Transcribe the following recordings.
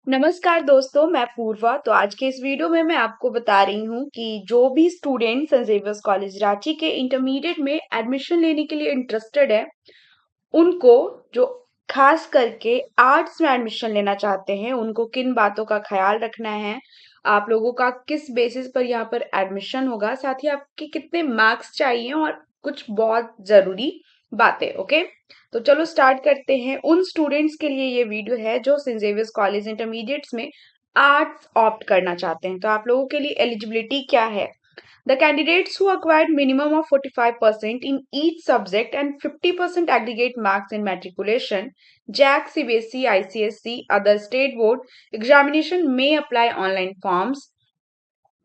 नमस्कार दोस्तों, मैं पूर्वा। तो आज के इस वीडियो में मैं आपको बता रही हूँ कि जो भी student Saint Xavier's college Ranchi के इंटरमीडिएट में एडमिशन लेने के लिए इंटरेस्टेड है, उनको जो खास करके आर्ट्स में एडमिशन लेना चाहते हैं, उनको किन बातों का ख्याल रखना है, आप लोगों का किस बेसिस पर यहाँ पर एडमिशन होगा, साथ ही आपके कितने मार्क्स चाहिए और कुछ बहुत जरूरी बातें। ओके, तो चलो स्टार्ट करते हैं। उन स्टूडेंट्स के लिए ये वीडियो है जो सेंट जेवियर्स कॉलेज इंटरमीडिएट्स में आर्ट्स ऑप्ट करना चाहते हैं। तो आप लोगों के लिए एलिजिबिलिटी क्या है? The candidates who acquired minimum of 45% in each subject and 50% aggregate marks in matriculation, JAC, CBSE, ICSE, other state board examination may apply online forms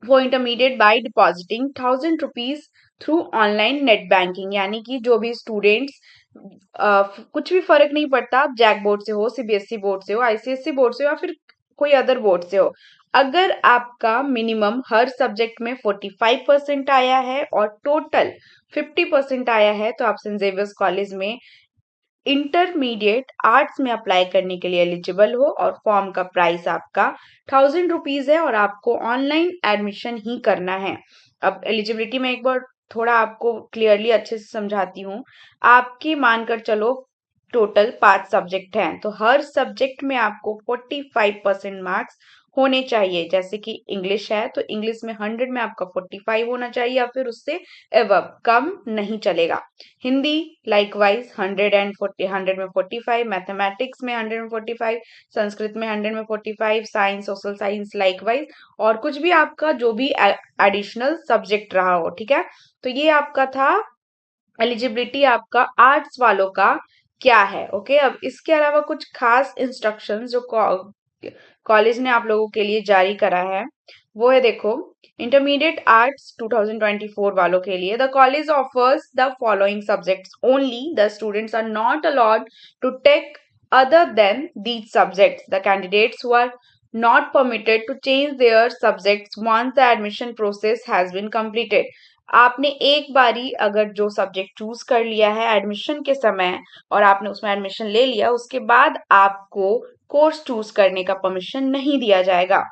for intermediate by depositing 1,000 rupees through online net banking. यानी कि जो भी students कुछ भी फर्क नहीं पड़ता, आप जैक बोर्ड से हो, सीबीएसई बोर्ड से हो, आईसीएसई बोर्ड से हो या फिर कोई अदर बोर्ड से हो, अगर आपका मिनिमम हर सब्जेक्ट में 45% आया है और टोटल 50% आया है, तो आप सेंट जेवियर्स कॉलेज में इंटरमीडिएट आर्ट्स में अप्लाई करने के लिए एलिजिबल हो। और फॉर्म का प्राइस आपका 1,000 रुपीज है और आपको ऑनलाइन एडमिशन ही करना है। अब एलिजिबिलिटी में एक बार थोड़ा आपको क्लियरली अच्छे से समझाती हूँ। आपकी मानकर चलो टोटल 5 सब्जेक्ट हैं, तो हर सब्जेक्ट में आपको 45% मार्क्स होने चाहिए। जैसे कि इंग्लिश है तो इंग्लिश में 100 में आपका 45 होना चाहिए या फिर उससे एवब, कम नहीं चलेगा। हिंदी लाइकवाइज 100 में 45, मैथमेटिक्स में 145, संस्कृत में 100 में 45, साइंस, सोशल साइंस लाइकवाइज, और कुछ भी आपका जो भी एडिशनल सब्जेक्ट रहा हो। ठीक है, तो ये आपका था एलिजिबिलिटी आपका आर्ट्स वालों का क्या है। ओके, अब इसके अलावा कुछ खास इंस्ट्रक्शंस जो कॉलेज ने आप लोगों के लिए जारी करा है वो है, देखो। इंटरमीडिएट आर्ट्स 2024 वालों के लिए, the college offers the following subjects only, the students are not allowed to take other than these subjects. The candidates who are not permitted to change their subjects once the admission process has been completed. आपने एक बारी अगर जो subject choose कर लिया है admission के समय और आपने उसमें एडमिशन ले लिया, उसके बाद आपको कोर्स चूज करने का परमिशन नहीं दिया जाएगा।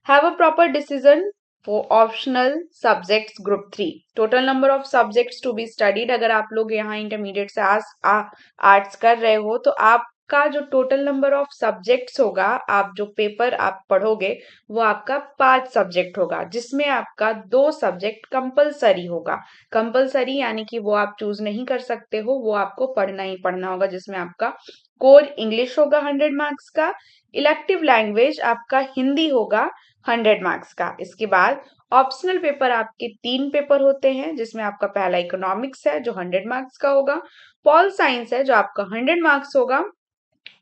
Have a proper decision for optional subjects group 3। Total number of subjects to be studied, अगर आप लोग यहाँ इंटरमीडिएट से आर्ट्स कर रहे हो तो आपका जो टोटल नंबर ऑफ सब्जेक्ट्स होगा, आप जो पेपर आप पढ़ोगे वो आपका 5 सब्जेक्ट होगा, जिसमें आपका 2 सब्जेक्ट कंपलसरी होगा। कंपलसरी यानी कि वो आप चूज नहीं कर सकते हो, वो आपको पढ़ना ही पढ़ना होगा, जिसमें आपका कोर इंग्लिश होगा 100 मार्क्स का, इलेक्टिव लैंग्वेज आपका हिंदी होगा 100 मार्क्स का। इसके बाद ऑप्शनल पेपर आपके 3 पेपर होते हैं, जिसमें आपका पहला इकोनॉमिक्स है जो 100 मार्क्स का होगा, पॉल साइंस है जो आपका 100 मार्क्स होगा,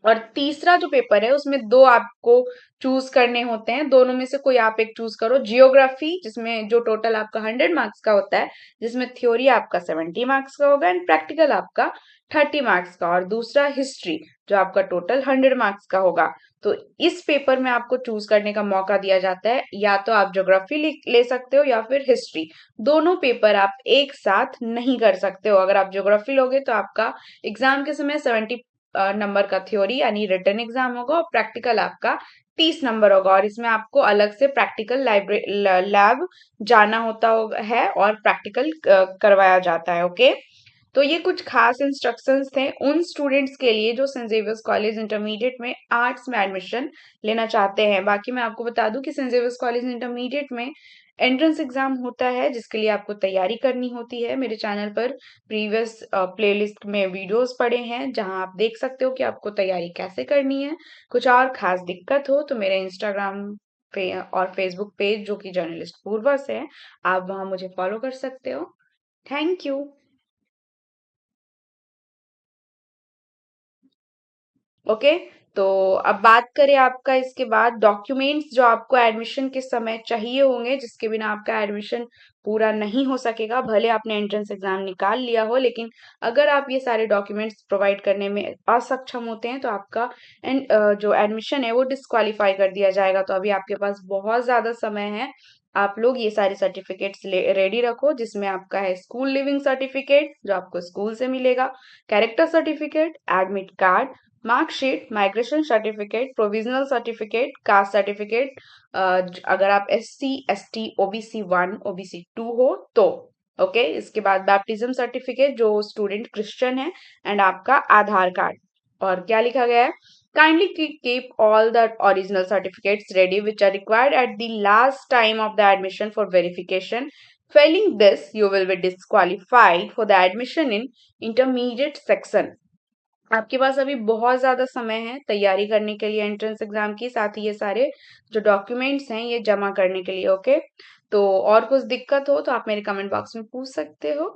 और तीसरा जो पेपर है उसमें 2 आपको चूज करने होते हैं। दोनों में से कोई आप एक चूज करो। जियोग्राफी, जिसमें जो टोटल आपका 100 मार्क्स का होता है, जिसमें थ्योरी आपका 70 मार्क्स का होगा एंड प्रैक्टिकल आपका 30 मार्क्स का, और दूसरा हिस्ट्री जो आपका टोटल 100 मार्क्स का होगा। तो इस पेपर में आपको चूज करने का मौका दिया जाता है, या तो आप ज्योग्राफी ले सकते हो या फिर हिस्ट्री। दोनों पेपर आप एक साथ नहीं कर सकते हो। अगर आप ज्योग्राफी लोगे तो आपका एग्जाम के समय 70 नंबर का थ्योरी यानी रिटन एग्जाम होगा और प्रैक्टिकल आपका 30 नंबर होगा, और इसमें आपको अलग से प्रैक्टिकल लैब जाना होता है और प्रैक्टिकल करवाया जाता है। ओके, तो ये कुछ खास इंस्ट्रक्शंस थे उन स्टूडेंट्स के लिए जो सेंट जेवियर्स कॉलेज इंटरमीडिएट में आर्ट्स में एडमिशन लेना चाहते हैं। बाकी मैं आपको बता दूं कि सेंट जेवियर्स कॉलेज इंटरमीडिएट में एंट्रेंस एग्जाम होता है, जिसके लिए आपको तैयारी करनी होती है। मेरे चैनल पर प्रीवियस प्लेलिस्ट में वीडियोस पड़े हैं, जहां आप देख सकते हो कि आपको तैयारी कैसे करनी है। कुछ और खास दिक्कत हो तो मेरे इंस्टाग्राम पे और फेसबुक पेज जो कि जर्नलिस्ट पूर्वा से है, आप वहां मुझे फॉलो कर सकते हो। Thank you. ओके, तो अब बात करें आपका इसके बाद डॉक्यूमेंट्स जो आपको एडमिशन के समय चाहिए होंगे, जिसके बिना आपका एडमिशन पूरा नहीं हो सकेगा। भले आपने एंट्रेंस एग्जाम निकाल लिया हो, लेकिन अगर आप ये सारे डॉक्यूमेंट्स प्रोवाइड करने में असक्षम होते हैं तो आपका जो एडमिशन है वो डिस्क्वालीफाई कर दिया जाएगा। तो अभी आपके पास बहुत ज्यादा समय है, आप लोग ये सारे सर्टिफिकेट्स रेडी रखो, जिसमें आपका है स्कूल लिविंग सर्टिफिकेट जो आपको स्कूल से मिलेगा, character certificate, admit card, marksheet, migration certificate, provisional certificate, caste certificate, अगर आप SC, ST, OBC 1, OBC 2 हो तो ओके। इसके बाद बैप्टिज्म सर्टिफिकेट जो स्टूडेंट क्रिश्चियन है, एंड आपका आधार कार्ड। और क्या लिखा गया है? Kindly keep all the original certificates ready which are required at the last time of the admission for verification. Failing this, you will be disqualified for the admission in intermediate section. आपके पास अभी बहुत ज़्यादा समय है तैयारी करने के लिए एंट्रेंस एग्जाम की, साथ ही ये सारे जो डॉक्यूमेंट्स हैं ये जमा करने के लिए, ओके। तो और कुछ दिक्कत हो तो आप मेरे कमेंट बॉक्स में पूछ सकते हो।